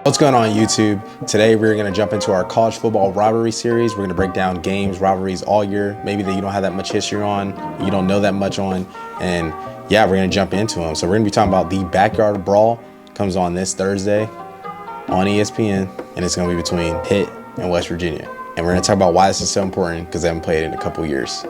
What's going on YouTube? Today we're going to jump into our college football rivalry series. We're going to break down games, rivalries all year, maybe that you don't have that much history on, you don't know that much on, and yeah, we're going to jump into them. So we're going to be talking about the Backyard Brawl. Comes on this Thursday on ESPN, and it's going to be between Pitt and West Virginia. And we're going to talk about why this is so important because they haven't played in a couple years.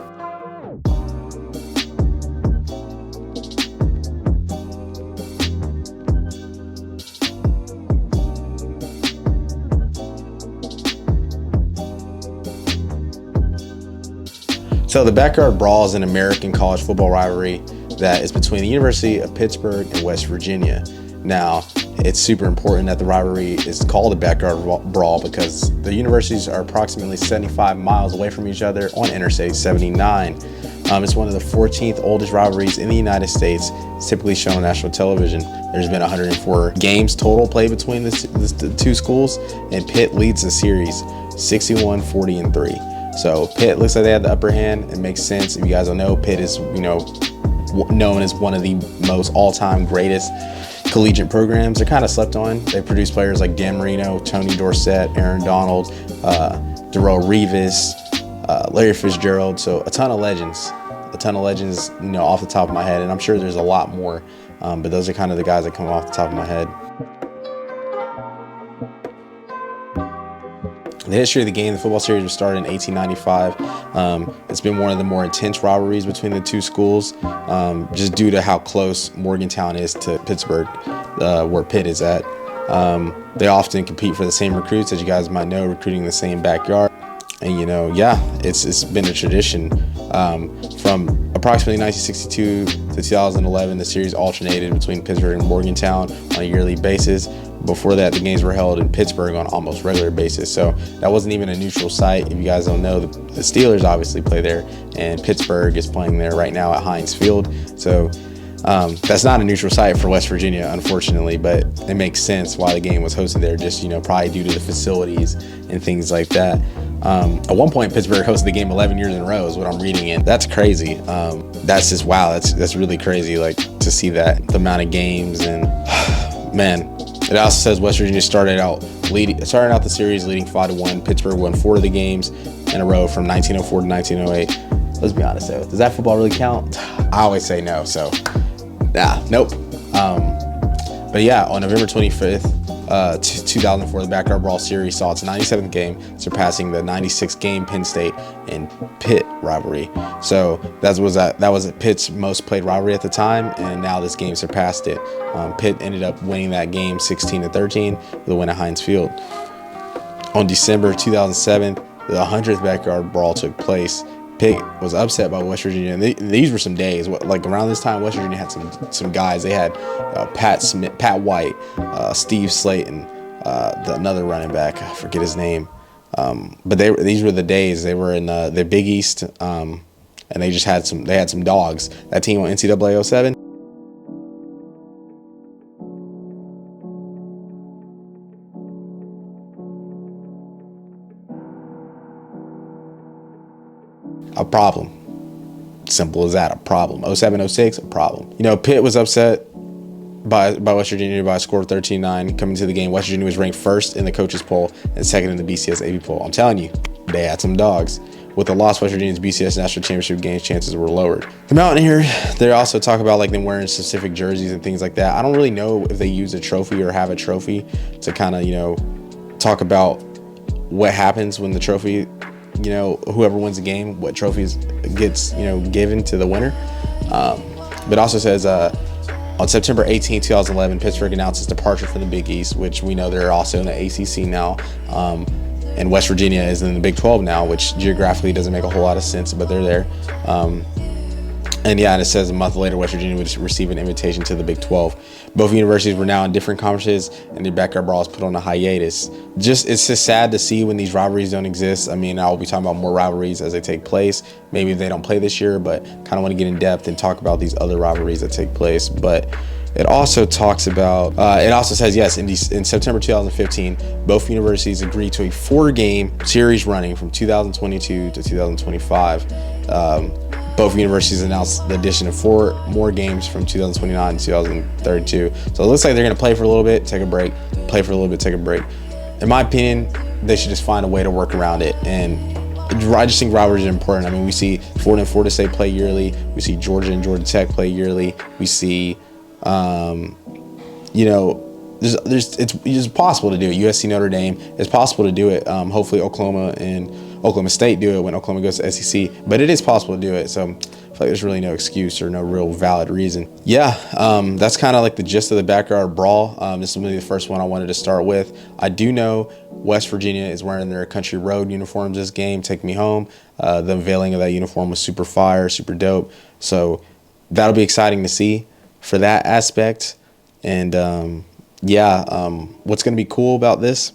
So the Backyard Brawl is an American college football rivalry that is between the University of Pittsburgh and West Virginia. Now, it's super important that the rivalry is called the Backyard Brawl because the universities are approximately 75 miles away from each other on Interstate 79. It's one of the 14th oldest rivalries in the United States. It's typically shown on national television. There's been 104 games total played between the two schools, and Pitt leads the series 61, 40, and 3. So Pitt looks like they had the upper hand. It makes sense. If you guys don't know, Pitt is, known as one of the most all-time greatest collegiate programs. They're kind of slept on. They produce players like Dan Marino, Tony Dorsett, Aaron Donald, Darrell Revis, Larry Fitzgerald. So a ton of legends, off the top of my head. And I'm sure there's a lot more, but those are kind of the guys that come off the top of my head. The history of the game, the football series was started in 1895. It's been one of the more intense rivalries between the two schools, just due to how close Morgantown is to Pittsburgh, where Pitt is at. They often compete for the same recruits, as you guys might know, recruiting the same backyard. And it's been a tradition. From approximately 1962 to 2011, the series alternated between Pittsburgh and Morgantown on a yearly basis. Before that, the games were held in Pittsburgh on almost regular basis. So that wasn't even a neutral site. If you guys don't know, the Steelers obviously play there, and Pittsburgh is playing there right now at Heinz Field. So that's not a neutral site for West Virginia, unfortunately, but it makes sense why the game was hosted there, just, probably due to the facilities and things like that. At one point, Pittsburgh hosted the game 11 years in a row is what I'm reading, and that's crazy. That's just, wow, that's really crazy, like, to see that, the amount of games, and man. It also says West Virginia started out the series leading 5-1. Pittsburgh won 4 of the games in a row from 1904 to 1908. Let's be honest though, does that football really count? I always say no, so nope. But yeah, on November 25th, 2004, the Backyard Brawl series saw its 97th game, surpassing the 96th game Penn State and Pitt rivalry. So that was Pitt's most played rivalry at the time, and now this game surpassed it. Pitt ended up winning that game 16-13 with a win at Heinz Field. On December 2007, the 100th Backyard Brawl took place. Pitt was upset by West Virginia, and these were some days. Like around this time, West Virginia had some guys. They had Pat White, Steve Slayton, another running back. I forget his name. But these were the days. They were in the Big East, and they just had some dogs. That team on NCAA 07. A problem. Simple as that, a problem. 07-06, a problem. Pitt was upset by West Virginia by a score of 13-9 coming to the game. West Virginia was ranked first in the coaches poll and second in the BCS AP poll. I'm telling you, they had some dogs. With the loss, West Virginia's BCS national championship games chances were lowered. The Mountaineer, they also talk about them wearing specific jerseys and things like that. I don't really know if they use a trophy or have a trophy to kind of, talk about what happens when the trophy, whoever wins the game, what trophies gets, given to the winner. But also says on September 18, 2011, Pittsburgh announced its departure from the Big East, which we know they're also in the ACC now. And West Virginia is in the Big 12 now, which geographically doesn't make a whole lot of sense, but they're there. And it says a month later, West Virginia would receive an invitation to the Big 12. Both universities were now in different conferences, and the Backyard Brawl is put on a hiatus. It's just sad to see when these rivalries don't exist. I mean, I'll be talking about more rivalries as they take place. Maybe they don't play this year, but kind of want to get in depth and talk about these other rivalries that take place. But it also talks about, it also says, yes, in September 2015, both universities agreed to a 4-game series running from 2022 to 2025. both universities announced the addition of 4 more games from 2029 to 2032. So it looks like they're going to play for a little bit, take a break, play for a little bit, take a break. In my opinion, they should just find a way to work around it. And I just think rivalries are important. I mean, we see Florida and Florida State play yearly. We see Georgia and Georgia Tech play yearly. We see, you know, it's possible to do it. USC Notre Dame, it's possible to do it. Hopefully Oklahoma and Oklahoma State do it when Oklahoma goes to SEC, but it is possible to do it. So I feel like there's really no excuse or no real valid reason. Yeah, that's kind of like the gist of the Backyard Brawl. This is really the first one I wanted to start with. I do know West Virginia is wearing their Country Road uniforms this game, Take Me Home. The unveiling of that uniform was super fire, super dope. So that'll be exciting to see for that aspect. And what's going to be cool about this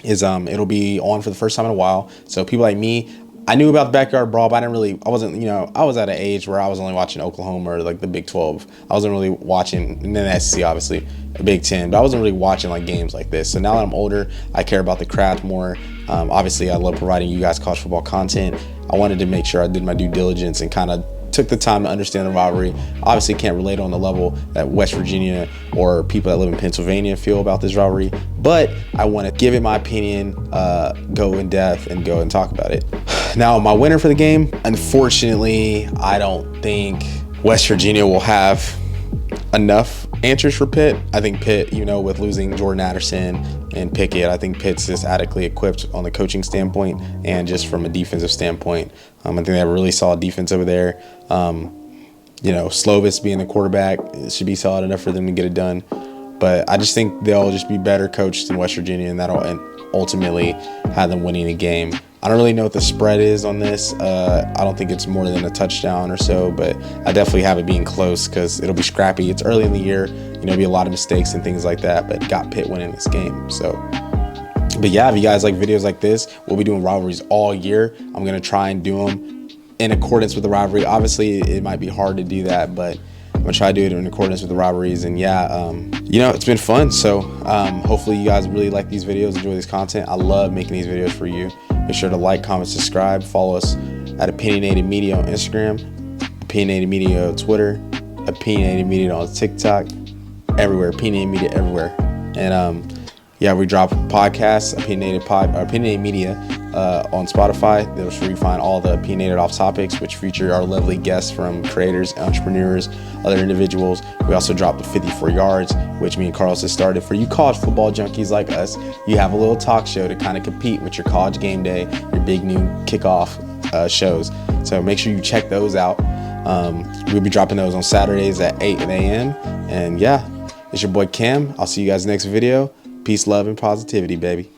is it'll be on for the first time in a while. So people like me, I knew about the Backyard Brawl, but I wasn't, you know, I was at an age where I was only watching Oklahoma or like the Big 12. I wasn't really watching, and then the SEC obviously, the Big 10, but I wasn't really watching like games like this. So now that I'm older, I care about the craft more. Obviously, I love providing you guys college football content. I wanted to make sure I did my due diligence and kind of took the time to understand the rivalry. Obviously can't relate on the level that West Virginia or people that live in Pennsylvania feel about this rivalry, but I want to give it my opinion, go in depth and go and talk about it. Now, my winner for the game, unfortunately, I don't think West Virginia will have enough answers for Pitt. I think Pitt, you know, with losing Jordan Addison and Pickett, I think Pitt's just adequately equipped on the coaching standpoint and just from a defensive standpoint. I think they have a really solid defense over there. You know, Slovis being the quarterback, it should be solid enough for them to get it done. But I just think they'll just be better coached than West Virginia, and that'll ultimately have them winning the game. I don't really know what the spread is on this. I don't think it's more than a touchdown or so, but I definitely have it being close because it'll be scrappy. It's early in the year, you know, there'll be a lot of mistakes and things like that, but got Pitt winning this game. So, but yeah, if you guys like videos like this, we'll be doing rivalries all year. I'm going to try and do them in accordance with the rivalry. Obviously, it might be hard to do that, but I'm going to try to do it in accordance with the rivalries. And yeah, you know, it's been fun. So hopefully you guys really like these videos, enjoy this content. I love making these videos for you. Make sure to like, comment, subscribe. Follow us at Opinionated Media on Instagram, Opinionated Media on Twitter, Opinionated Media on TikTok, everywhere. Opinionated Media everywhere. And yeah, we drop podcasts, Opinionated Media on Spotify. That's where you find all the opinionated off topics, which feature our lovely guests from creators, entrepreneurs, other individuals. We also drop the 54 Yards, which me and Carlos has started. For you college football junkies like us, you have a little talk show to kind of compete with your college game day, your big new kickoff shows. So make sure you check those out. We'll be dropping those on Saturdays at 8 a.m. And yeah, it's your boy Cam. I'll see you guys next video. Peace, love, and positivity, baby.